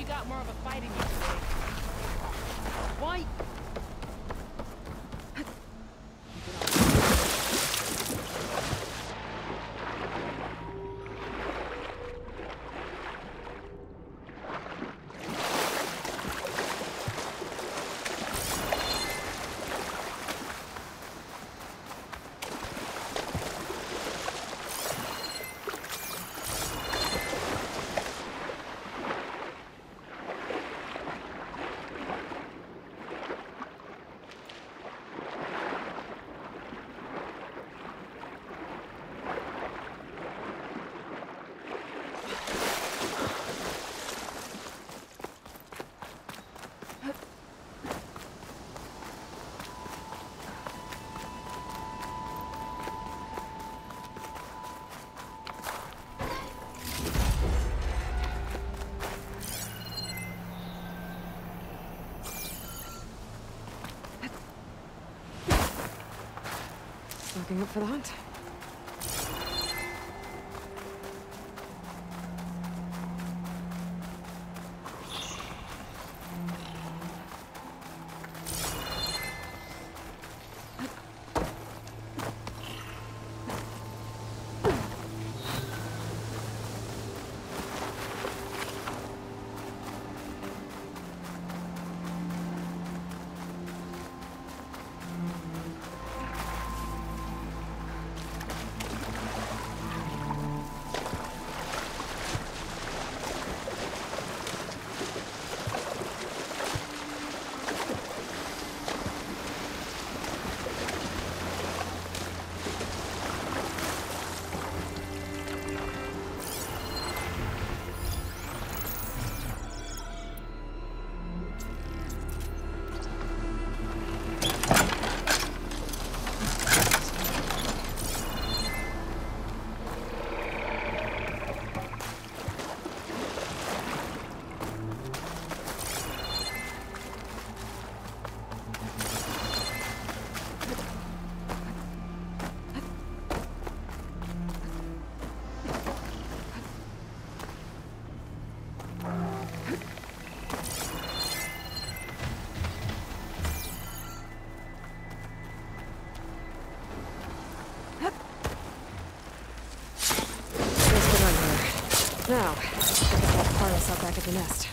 you got more of a fight in you today. Why? Looking up for the hunt. Now, I can get Carlos out back at the nest.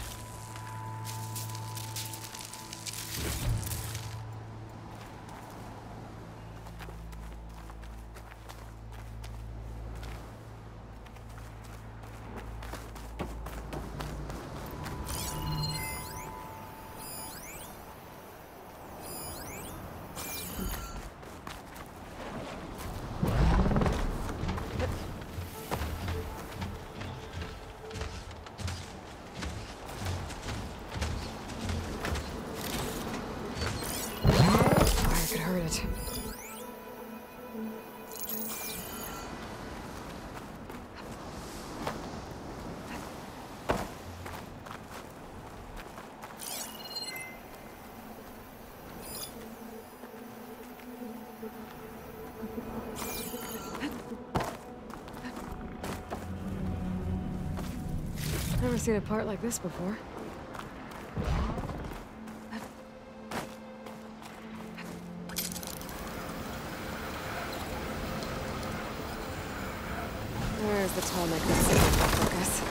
Never seen a part like this before. There's the tall neck that's sitting in focus.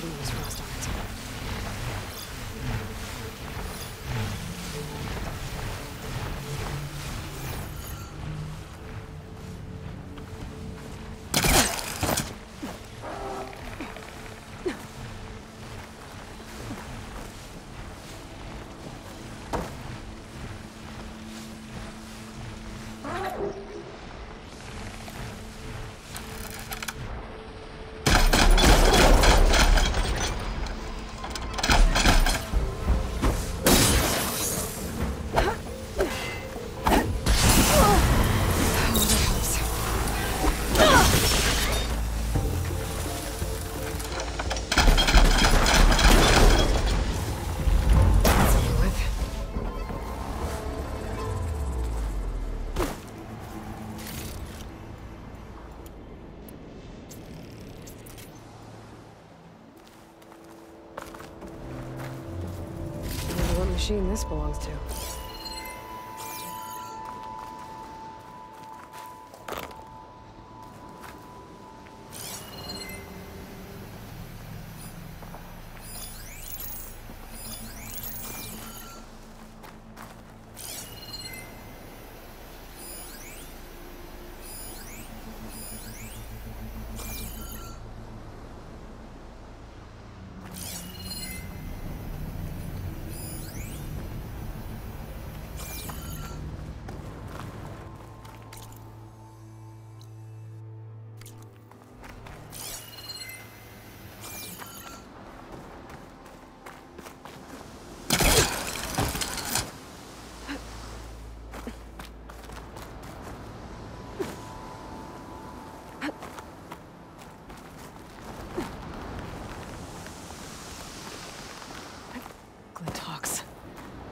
shouldn't use frost on it. Machine this belongs to.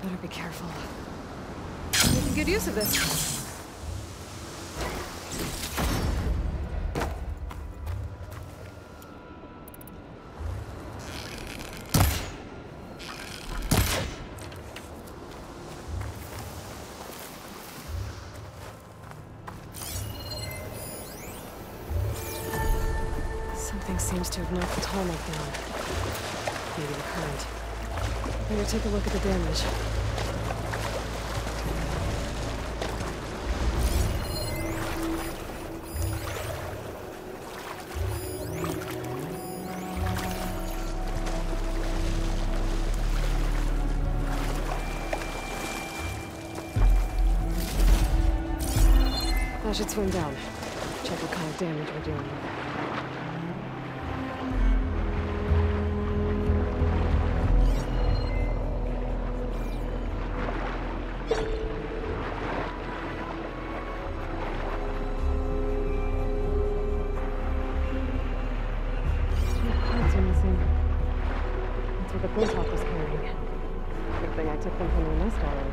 Better be careful. Making good use of this. Something seems to have knocked the tarmac down. Maybe the current. Better take a look at the damage. That should swing down. Check what kind of damage we're dealing with. That's what the Blintoff was carrying. Good thing I took them from the nest already.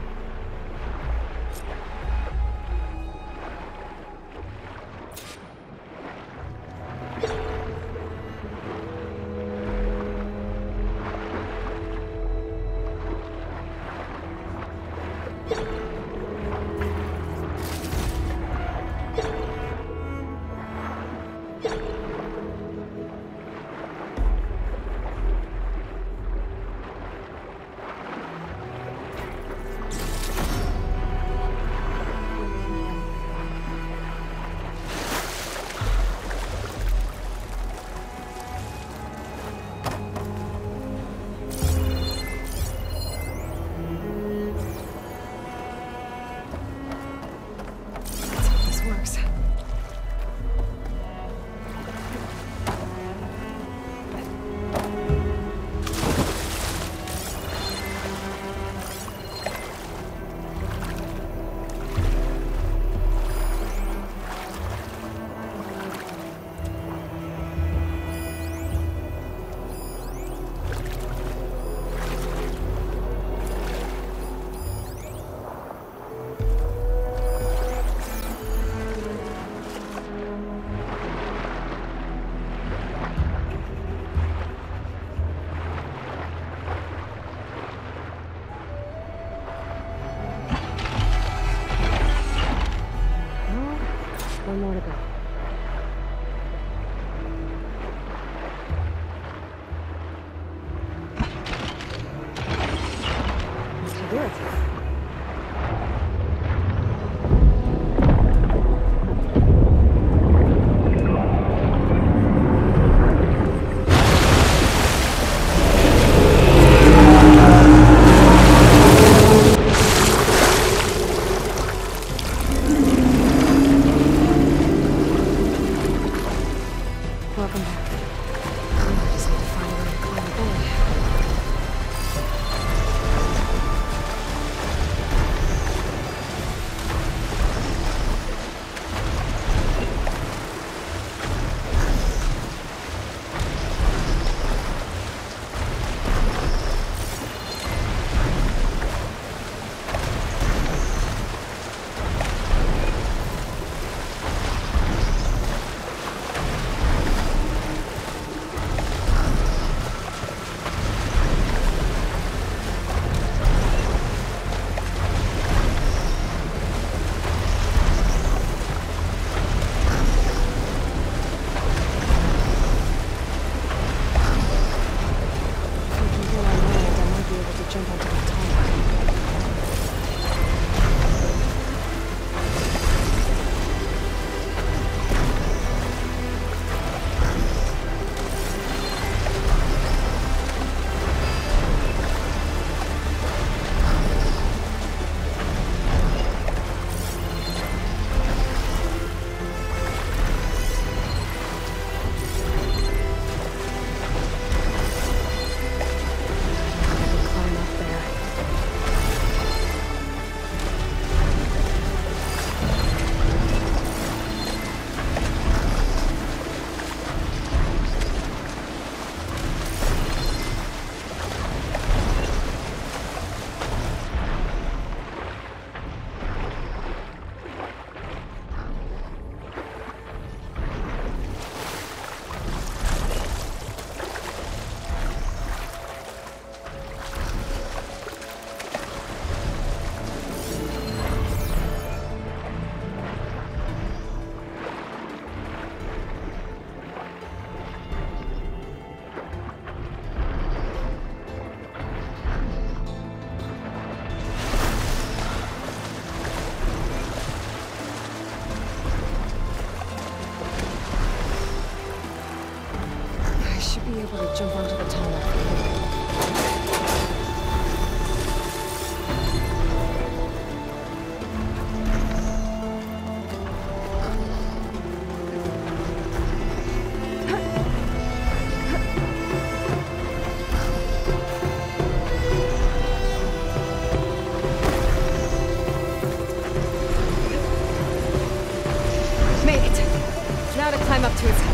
jump onto the tarmac. Be able to jump onto the tarmac from here. Made it! Now to climb up to its head.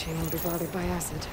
She won't be bothered by acid.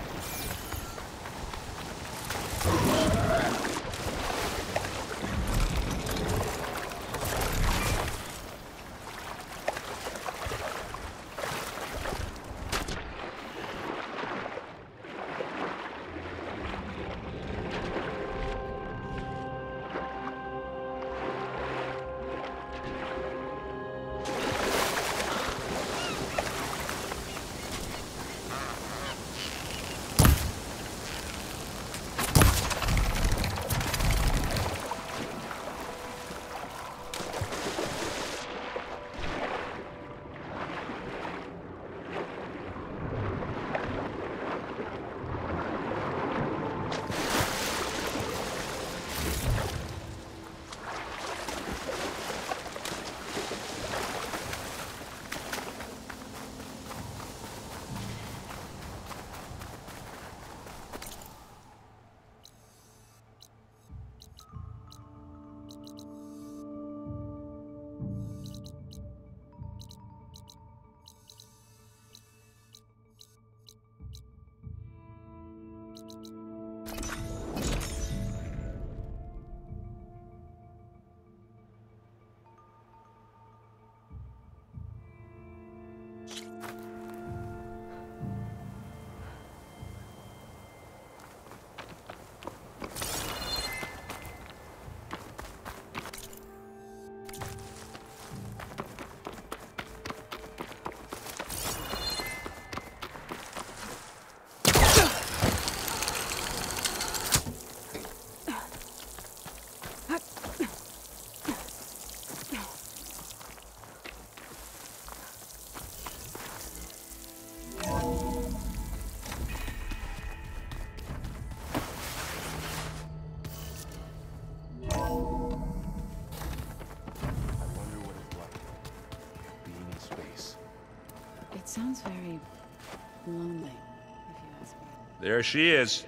There she is.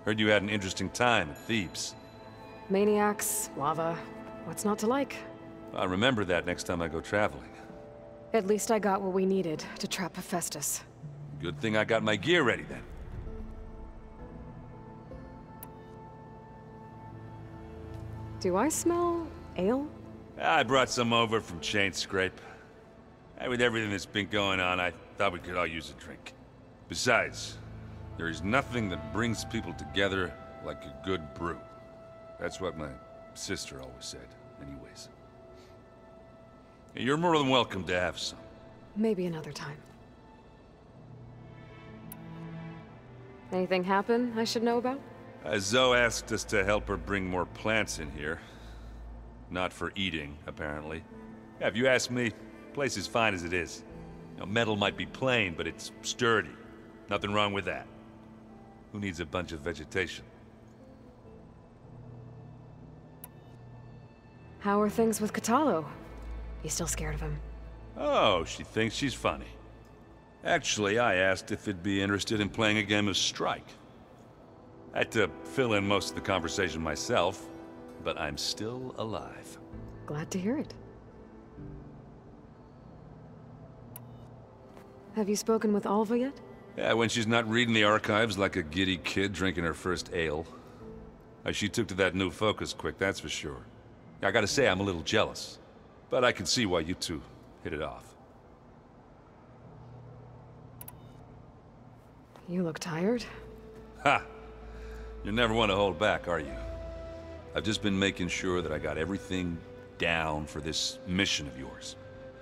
Heard you had an interesting time at Thebes. Maniacs, lava. What's not to like? I'll remember that next time I go traveling. At least I got what we needed to trap Hephaestus. Good thing I got my gear ready then. Do I smell ale? I brought some over from Chain Scrape. With everything that's been going on, I thought we could all use a drink. Besides, there is nothing that brings people together like a good brew. That's what my sister always said, anyways. You're more than welcome to have some. Maybe another time. Anything happen I should know about? Zoe asked us to help her bring more plants in here. Not for eating, apparently. Yeah, if you ask me, the place is fine as it is. Metal might be plain, but it's sturdy. Nothing wrong with that. Who needs a bunch of vegetation? How are things with Katalo? You still scared of him? Oh, she thinks she's funny. Actually, I asked if it'd be interested in playing a game of Strike. I had to fill in most of the conversation myself, but I'm still alive. Glad to hear it. Have you spoken with Alva yet? Yeah, when she's not reading the archives like a giddy kid drinking her first ale. She took to that new focus quick, that's for sure. I gotta say, I'm a little jealous. But I can see why you two hit it off. You look tired. Ha! You never want to hold back, are you? I've just been making sure that I got everything down for this mission of yours.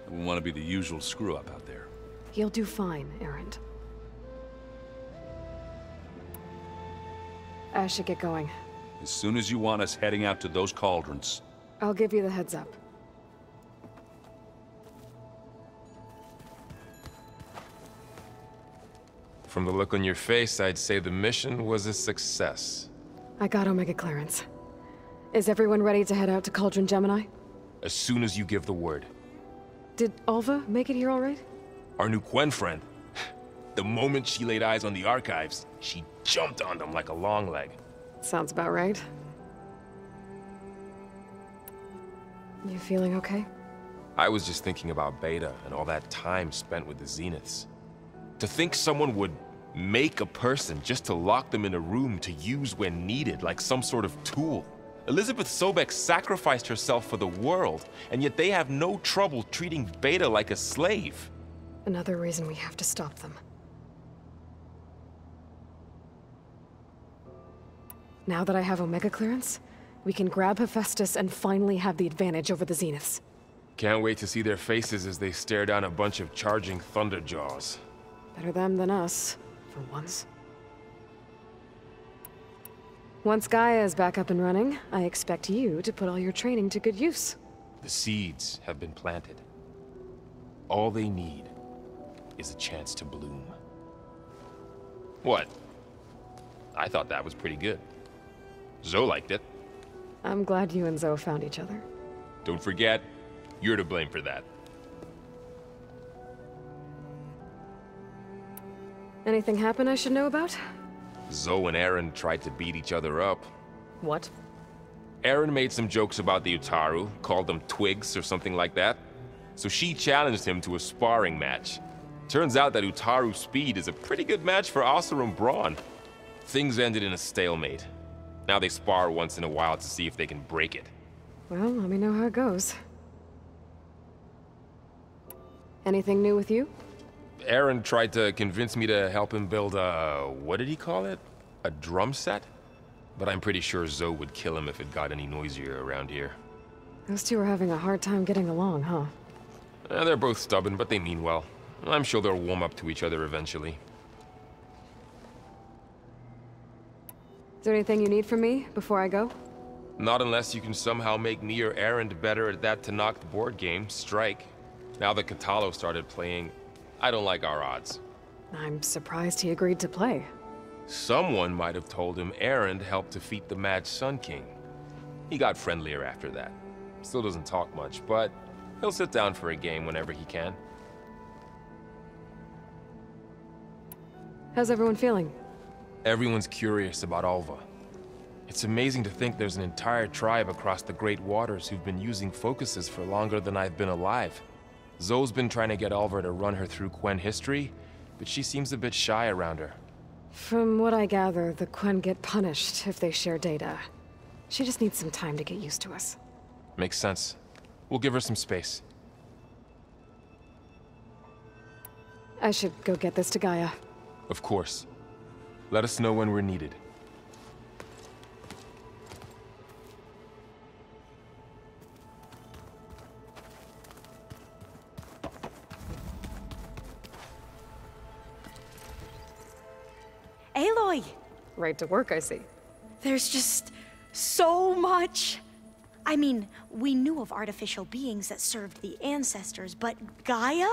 I wouldn't want to be the usual screw-up out there. You'll do fine, Erend. I should get going. As soon as you want us heading out to those cauldrons. I'll give you the heads up. From the look on your face, I'd say the mission was a success. I got Omega clearance. Is everyone ready to head out to Cauldron Gemini? As soon as you give the word. Did Alva make it here all right? Our new Quen friend. The moment she laid eyes on the archives, she jumped on them like a long leg. Sounds about right. You feeling okay? I was just thinking about Beta and all that time spent with the Zeniths. To think someone would make a person just to lock them in a room to use when needed, like some sort of tool. Elizabeth Sobek sacrificed herself for the world, and yet they have no trouble treating Beta like a slave. Another reason we have to stop them. Now that I have Omega clearance, we can grab Hephaestus and finally have the advantage over the Zeniths. Can't wait to see their faces as they stare down a bunch of charging Thunderjaws. Better them than us, for once. Once Gaia is back up and running, I expect you to put all your training to good use. The seeds have been planted. All they need is a chance to bloom. What? I thought that was pretty good. Zoe liked it. I'm glad you and Zoe found each other. Don't forget, you're to blame for that. Anything happen I should know about? Zoe and Aaron tried to beat each other up. What? Aaron made some jokes about the Utaru, called them twigs or something like that. So she challenged him to a sparring match. Turns out that Utaru speed is a pretty good match for Oseram brawn. Things ended in a stalemate. Now they spar once in a while to see if they can break it. Well, let me know how it goes. Anything new with you? Aaron tried to convince me to help him build a... what did he call it? A drum set? But I'm pretty sure Zoe would kill him if it got any noisier around here. Those two are having a hard time getting along, huh? They're both stubborn, but they mean well. I'm sure they'll warm up to each other eventually. Is there anything you need from me before I go? Not unless you can somehow make me or Aaron better at that Tanakh board game, Strike. Now that Katalo started playing, I don't like our odds. I'm surprised he agreed to play. Someone might have told him Aaron helped defeat the Mad Sun King. He got friendlier after that. Still doesn't talk much, but he'll sit down for a game whenever he can. How's everyone feeling? Everyone's curious about Alva. It's amazing to think there's an entire tribe across the Great Waters who've been using focuses for longer than I've been alive. Zoe's been trying to get Alva to run her through Quen history, but she seems a bit shy around her. From what I gather, the Quen get punished if they share data. She just needs some time to get used to us. Makes sense. We'll give her some space. I should go get this to Gaia. Of course. Let us know when we're needed. Aloy! Right to work, I see. There's just so much. I mean, we knew of artificial beings that served the ancestors, but Gaia?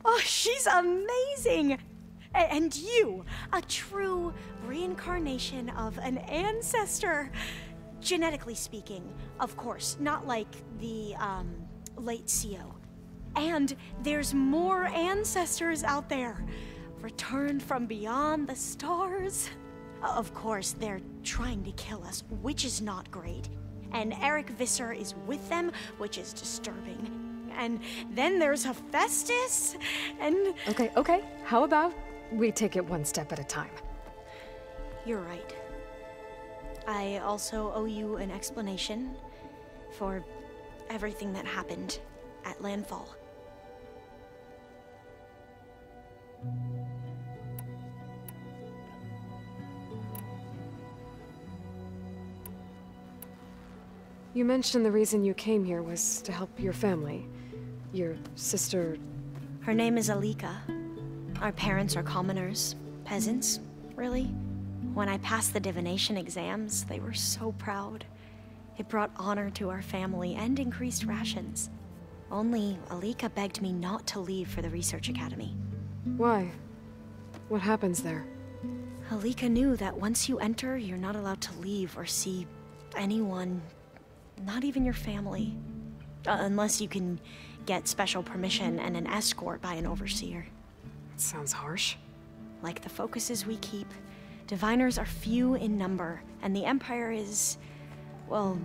Oh, she's amazing! And you, a true reincarnation of an ancestor. Genetically speaking, of course, not like the, late CO. And there's more ancestors out there. Returned from beyond the stars. Of course, they're trying to kill us, which is not great. And Eric Visser is with them, which is disturbing. And then there's Hephaestus, and... Okay. How about we take it one step at a time? You're right. I also owe you an explanation for everything that happened at Landfall. You mentioned the reason you came here was to help your family. Your sister... Her name is Alika. Our parents are commoners. Peasants, really. When I passed the divination exams, they were so proud. It brought honor to our family and increased rations. Only Alika begged me not to leave for the research academy. Why? What happens there? Alika knew that once you enter, you're not allowed to leave or see anyone, not even your family. Unless you can get special permission and an escort by an overseer. That sounds harsh. Like the focuses we keep, diviners are few in number, and the Empire is, well,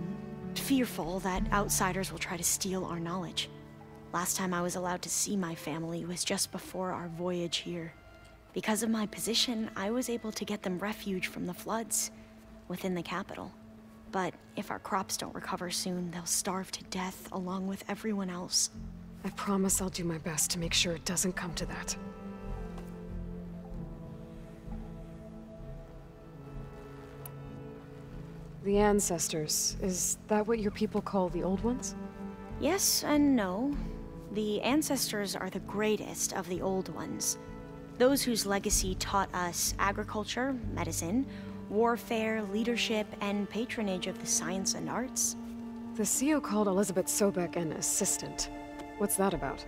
fearful that outsiders will try to steal our knowledge. Last time I was allowed to see my family was just before our voyage here. Because of my position, I was able to get them refuge from the floods within the capital. But if our crops don't recover soon, they'll starve to death along with everyone else. I promise I'll do my best to make sure it doesn't come to that. The ancestors, is that what your people call the old ones? Yes and no. The ancestors are the greatest of the old ones. Those whose legacy taught us agriculture, medicine, warfare, leadership, and patronage of the science and arts. The CO called Elizabeth Sobek an assistant. What's that about?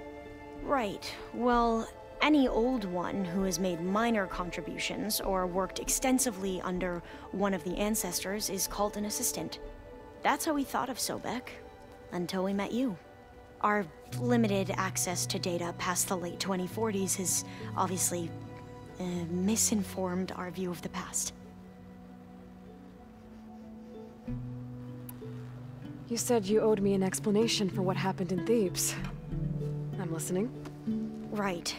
Right. Well, any old one who has made minor contributions or worked extensively under one of the ancestors is called an assistant. That's how we thought of Sobek, until we met you. Our limited access to data past the late 2040s has obviously misinformed our view of the past. You said you owed me an explanation for what happened in Thebes. I'm listening. Right.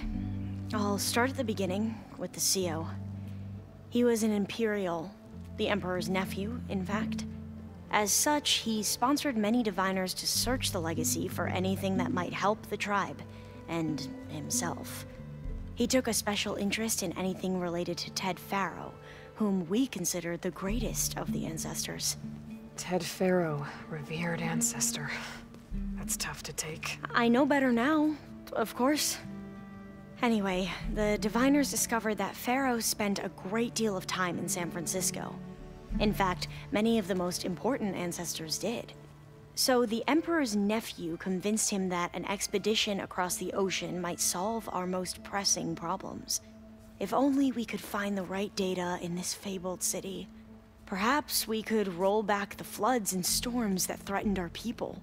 I'll start at the beginning with the CO. He was an Imperial, the Emperor's nephew, in fact. As such, he sponsored many diviners to search the legacy for anything that might help the tribe, and himself. He took a special interest in anything related to Ted Faro, whom we consider the greatest of the ancestors. Ted Faro, revered ancestor. That's tough to take. I know better now, of course. Anyway, the diviners discovered that Faro spent a great deal of time in San Francisco. In fact, many of the most important ancestors did. So the Emperor's nephew convinced him that an expedition across the ocean might solve our most pressing problems. If only we could find the right data in this fabled city. Perhaps we could roll back the floods and storms that threatened our people.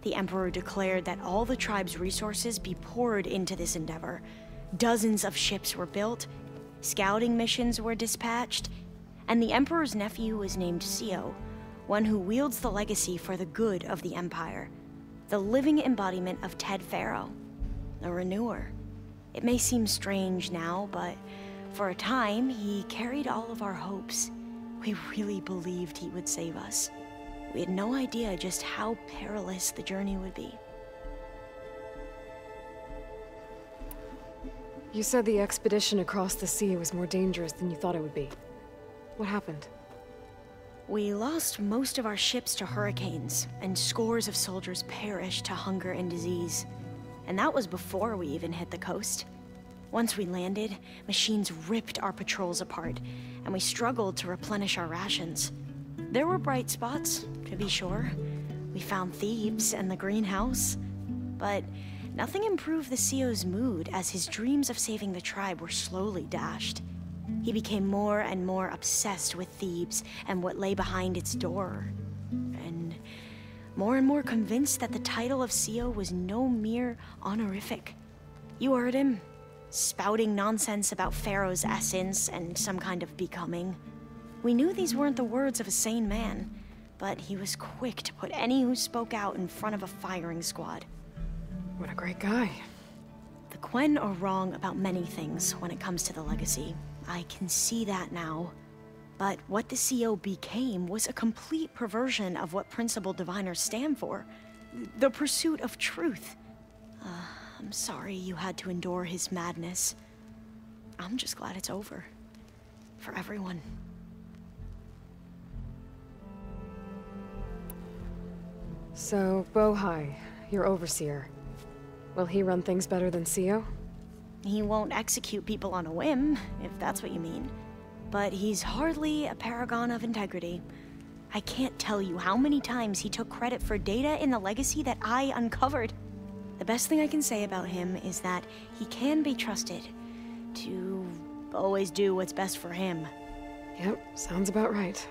The Emperor declared that all the tribe's resources be poured into this endeavor. Dozens of ships were built, Scouting missions were dispatched, and the Emperor's nephew was named Sio, one who wields the legacy for the good of the Empire. The living embodiment of Ted Faro, a renewer. It may seem strange now, but for a time, he carried all of our hopes. We really believed he would save us. We had no idea just how perilous the journey would be. You said the expedition across the sea was more dangerous than you thought it would be. What happened? We lost most of our ships to hurricanes, and scores of soldiers perished to hunger and disease. And that was before we even hit the coast. Once we landed, machines ripped our patrols apart, and we struggled to replenish our rations. There were bright spots, to be sure. We found Thebes and the greenhouse, but nothing improved the CEO's mood as his dreams of saving the tribe were slowly dashed. He became more and more obsessed with Thebes and what lay behind its door, and more convinced that the title of CEO was no mere honorific. You heard him, spouting nonsense about Pharaoh's essence and some kind of becoming. We knew these weren't the words of a sane man, but he was quick to put any who spoke out in front of a firing squad. What a great guy. The Quen are wrong about many things when it comes to the legacy. I can see that now. But what the CO became was a complete perversion of what principled diviners stand for. The pursuit of truth. I'm sorry you had to endure his madness. I'm just glad it's over. For everyone. So, Bohai, your overseer. Will he run things better than CEO? He won't execute people on a whim, if that's what you mean. But he's hardly a paragon of integrity. I can't tell you how many times he took credit for data in the legacy that I uncovered. The best thing I can say about him is that he can be trusted to always do what's best for him. Yep, sounds about right.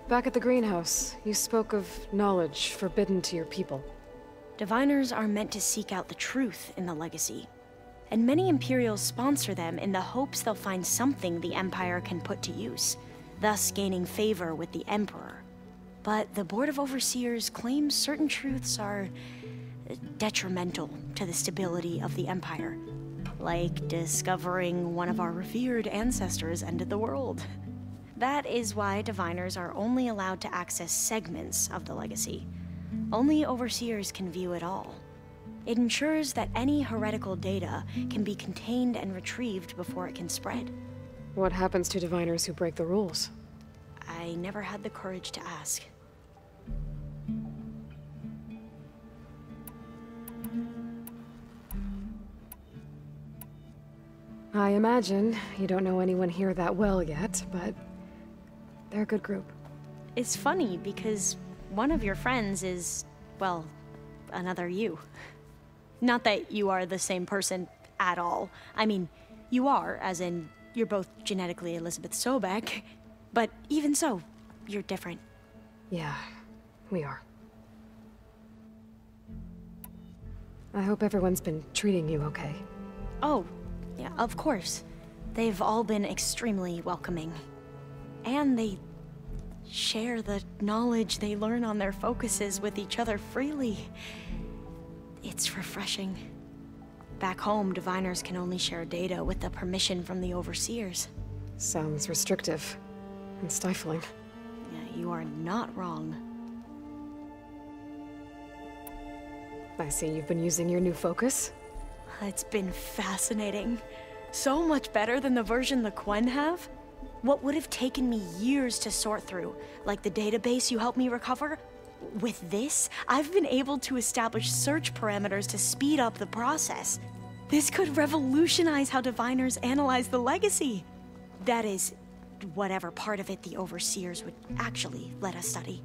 Back at the greenhouse, you spoke of knowledge forbidden to your people. Diviners are meant to seek out the truth in the legacy, and many Imperials sponsor them in the hopes they'll find something the Empire can put to use, thus gaining favor with the Emperor. But the Board of Overseers claims certain truths are detrimental to the stability of the Empire, like discovering one of our revered ancestors ended the world. That is why diviners are only allowed to access segments of the legacy. Only overseers can view it all. It ensures that any heretical data can be contained and retrieved before it can spread. What happens to diviners who break the rules? I never had the courage to ask. I imagine you don't know anyone here that well yet, but they're a good group. It's funny because one of your friends is, well, another you. Not that you are the same person at all. I mean, you are, as in, you're both genetically Elizabeth Sobek, but even so, you're different. Yeah, we are. I hope everyone's been treating you okay. Oh, yeah, of course. They've all been extremely welcoming. And they share the knowledge they learn on their focuses with each other freely. It's refreshing. Back home, diviners can only share data with the permission from the overseers. Sounds restrictive and stifling. Yeah, you are not wrong. I see you've been using your new focus. It's been fascinating. So much better than the version the Quen have. What would have taken me years to sort through, like the database you helped me recover, with this, I've been able to establish search parameters to speed up the process. This could revolutionize how diviners analyze the legacy. That is, whatever part of it the overseers would actually let us study.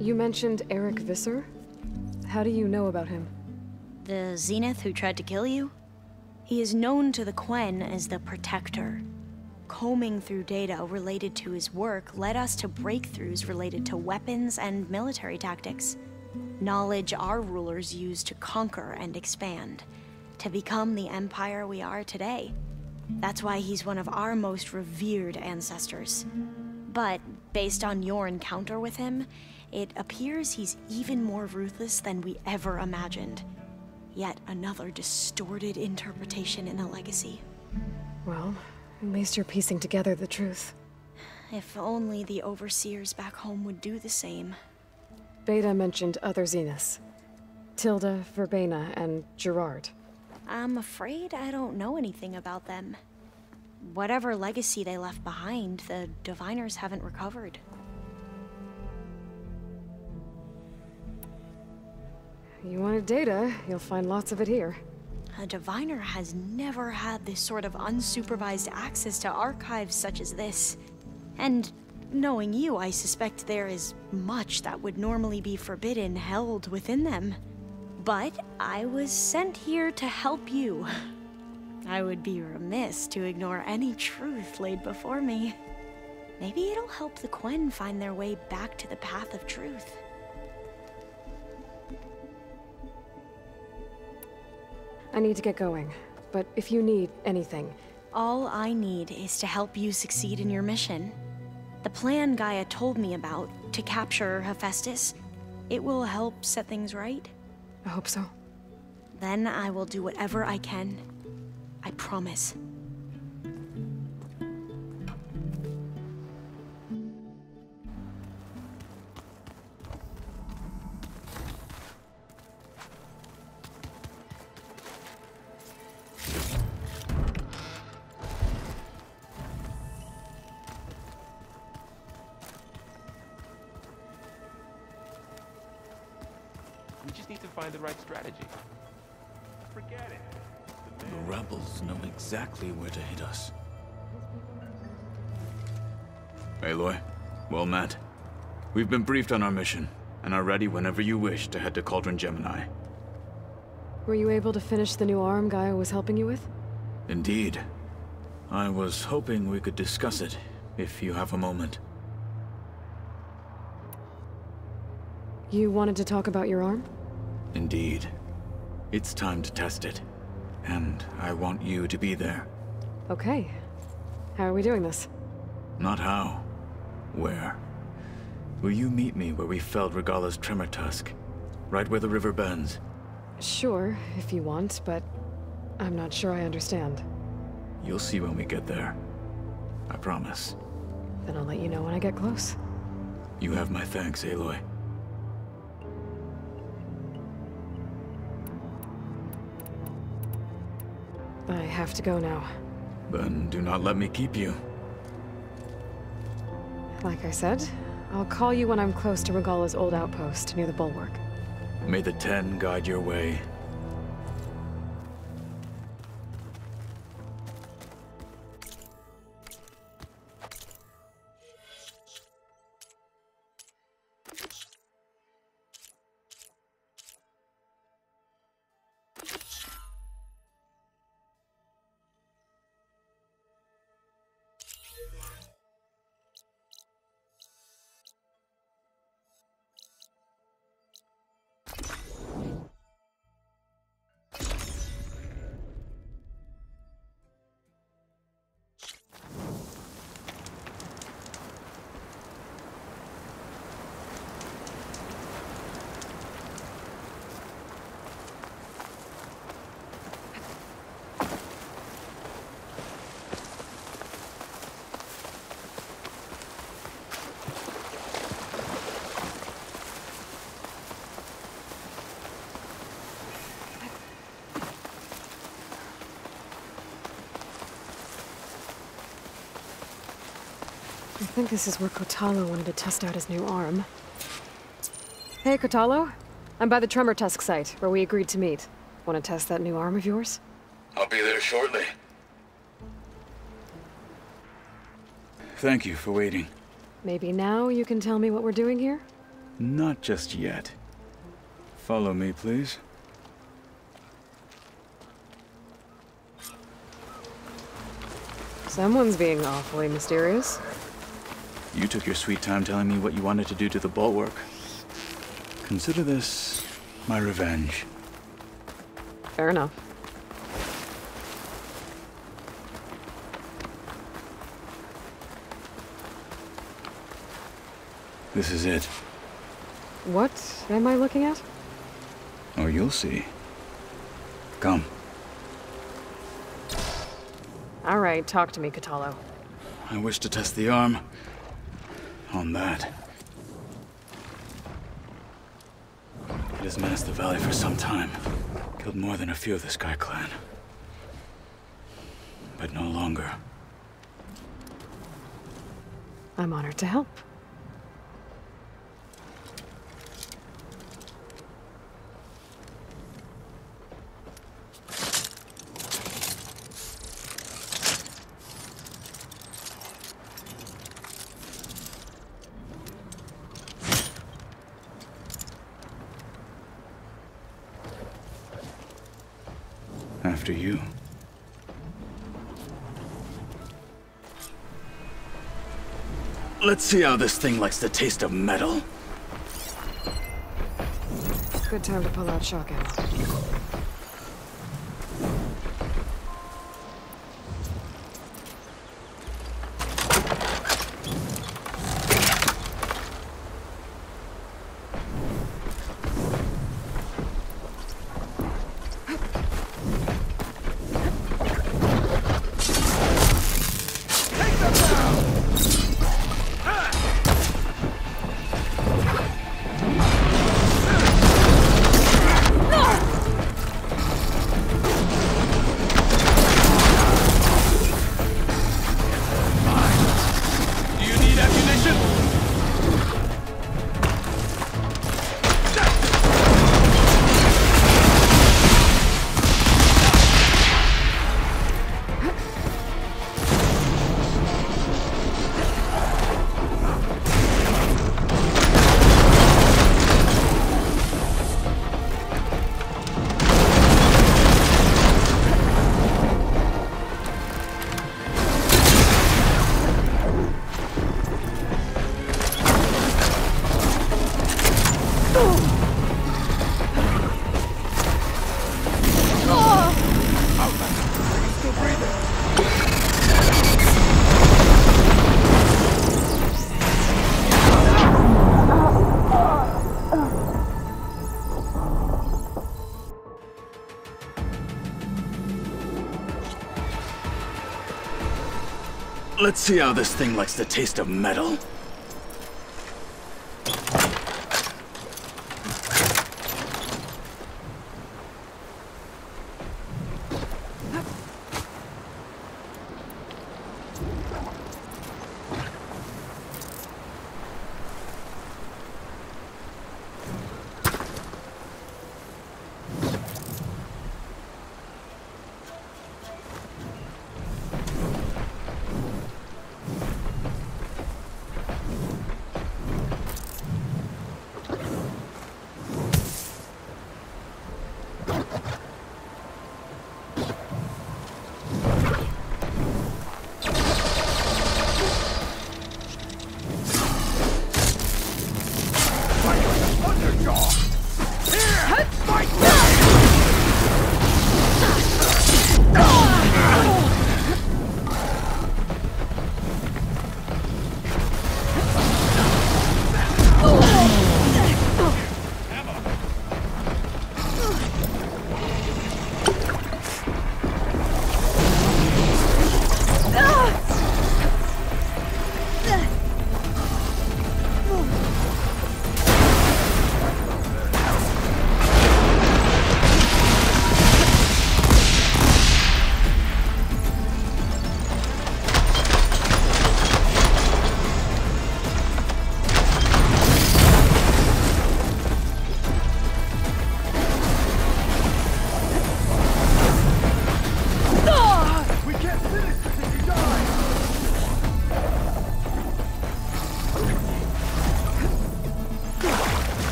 You mentioned Eric Visser? How do you know about him? The Zenith who tried to kill you? He is known to the Quen as the Protector. Combing through data related to his work led us to breakthroughs related to weapons and military tactics. Knowledge our rulers used to conquer and expand, to become the empire we are today. That's why he's one of our most revered ancestors. But based on your encounter with him, it appears he's even more ruthless than we ever imagined. Yet another distorted interpretation in the legacy. Well, at least you're piecing together the truth. If only the overseers back home would do the same. Beta mentioned other Zeniths. Tilda, Verbena, and Gerard. I'm afraid I don't know anything about them. Whatever legacy they left behind, the Diviners haven't recovered. You wanted data, you'll find lots of it here. A Diviner has never had this sort of unsupervised access to archives such as this. And knowing you, I suspect there is much that would normally be forbidden held within them. But I was sent here to help you. I would be remiss to ignore any truth laid before me. Maybe it'll help the Quen find their way back to the path of truth. I need to get going, but if you need anything... All I need is to help you succeed in your mission. The plan Gaia told me about, to capture Hephaestus, it will help set things right. I hope so. Then I will do whatever I can. I promise. We just need to find the right strategy. Forget it. The rebels know exactly where to hit us. Aloy, well met. We've been briefed on our mission, and are ready whenever you wish to head to Cauldron Gemini. Were you able to finish the new arm Gaia was helping you with? Indeed. I was hoping we could discuss it, if you have a moment. You wanted to talk about your arm? Indeed. It's time to test it. And I want you to be there. Okay. How are we doing this? Not how. Where? Will you meet me where we felled Regala's tremor tusk? Right where the river bends? Sure, if you want, but I'm not sure I understand. You'll see when we get there. I promise. Then I'll let you know when I get close. You have my thanks, Aloy. I have to go now. Then do not let me keep you. Like I said, I'll call you when I'm close to Regala's old outpost near the bulwark. May the Ten guide your way. I think this is where Kotalo wanted to test out his new arm. Hey, Kotalo. I'm by the Tremor Tusk site, where we agreed to meet. Want to test that new arm of yours? I'll be there shortly. Thank you for waiting. Maybe now you can tell me what we're doing here? Not just yet. Follow me, please. Someone's being awfully mysterious. You took your sweet time telling me what you wanted to do to the bulwark. Consider this my revenge. Fair enough. This is it. What am I looking at? Oh, you'll see. Come. All right, talk to me, Kotallo. I wish to test the arm on that. It has menaced the valley for some time. Killed more than a few of the Sky Clan. But no longer. I'm honored to help. After you. Let's see how this thing likes the taste of metal. Good time to pull out shock ammo. Let's see how this thing likes the taste of metal.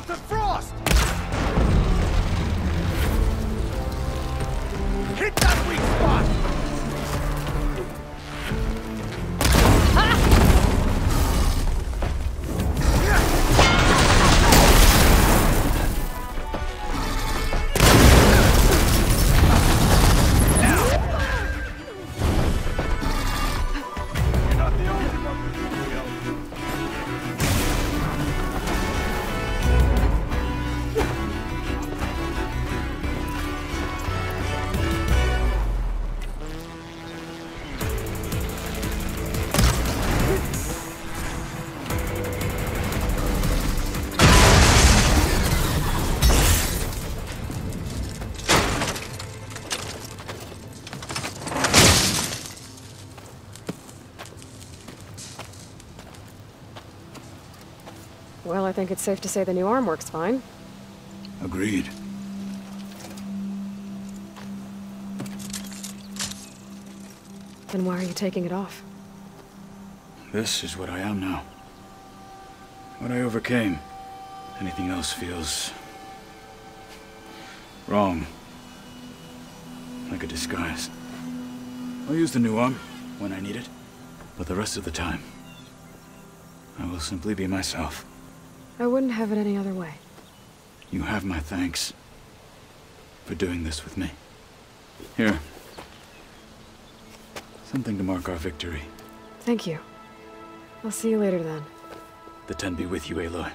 to frost! Hit that weak spot! Well, I think it's safe to say the new arm works fine. Agreed. Then why are you taking it off? This is what I am now. What I overcame. Anything else feels... wrong. Like a disguise. I'll use the new arm when I need it, but the rest of the time, I will simply be myself. I wouldn't have it any other way. You have my thanks for doing this with me. Here. Something to mark our victory. Thank you. I'll see you later then. The Ten be with you, Aloy.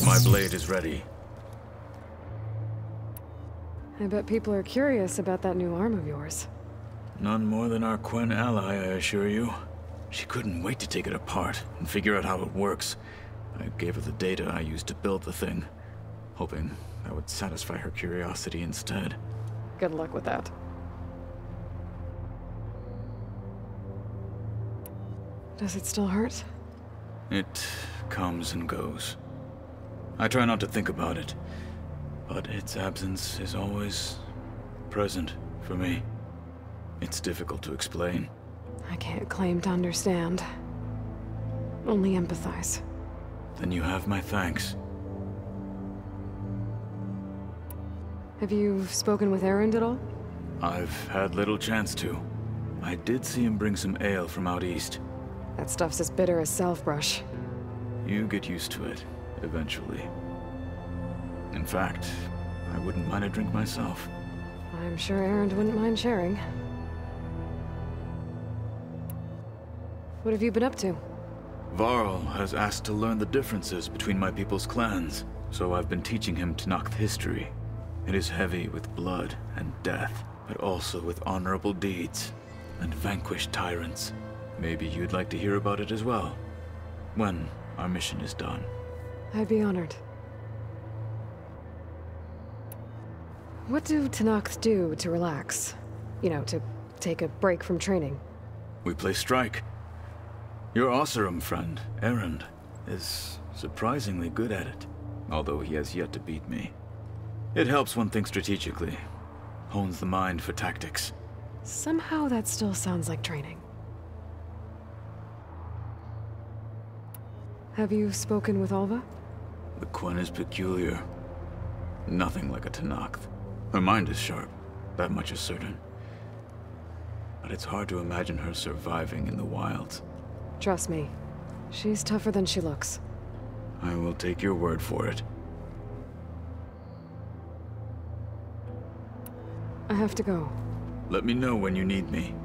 My blade is ready. I bet people are curious about that new arm of yours. None more than our Quen ally, I assure you. She couldn't wait to take it apart and figure out how it works. I gave her the data I used to build the thing, hoping that would satisfy her curiosity instead. Good luck with that. Does it still hurt? It comes and goes. I try not to think about it, but its absence is always present for me. It's difficult to explain. I can't claim to understand. Only empathize. Then you have my thanks. Have you spoken with Erend at all? I've had little chance to. I did see him bring some ale from out east. That stuff's as bitter as self-brush. You get used to it, eventually. In fact, I wouldn't mind a drink myself. I'm sure Erend wouldn't mind sharing. What have you been up to? Varl has asked to learn the differences between my people's clans, so I've been teaching him Tenakth history. It is heavy with blood and death, but also with honorable deeds and vanquished tyrants. Maybe you'd like to hear about it as well, when our mission is done. I'd be honored. What do Tenakth do to relax? You know, to take a break from training? We play strike. Your Oseram friend, Erend, is surprisingly good at it, although he has yet to beat me. It helps one think strategically, hones the mind for tactics. Somehow that still sounds like training. Have you spoken with Alva? The Quen is peculiar. Nothing like a Tenakth. Her mind is sharp, that much is certain. But it's hard to imagine her surviving in the wilds. Trust me, she's tougher than she looks. I will take your word for it. I have to go. Let me know when you need me.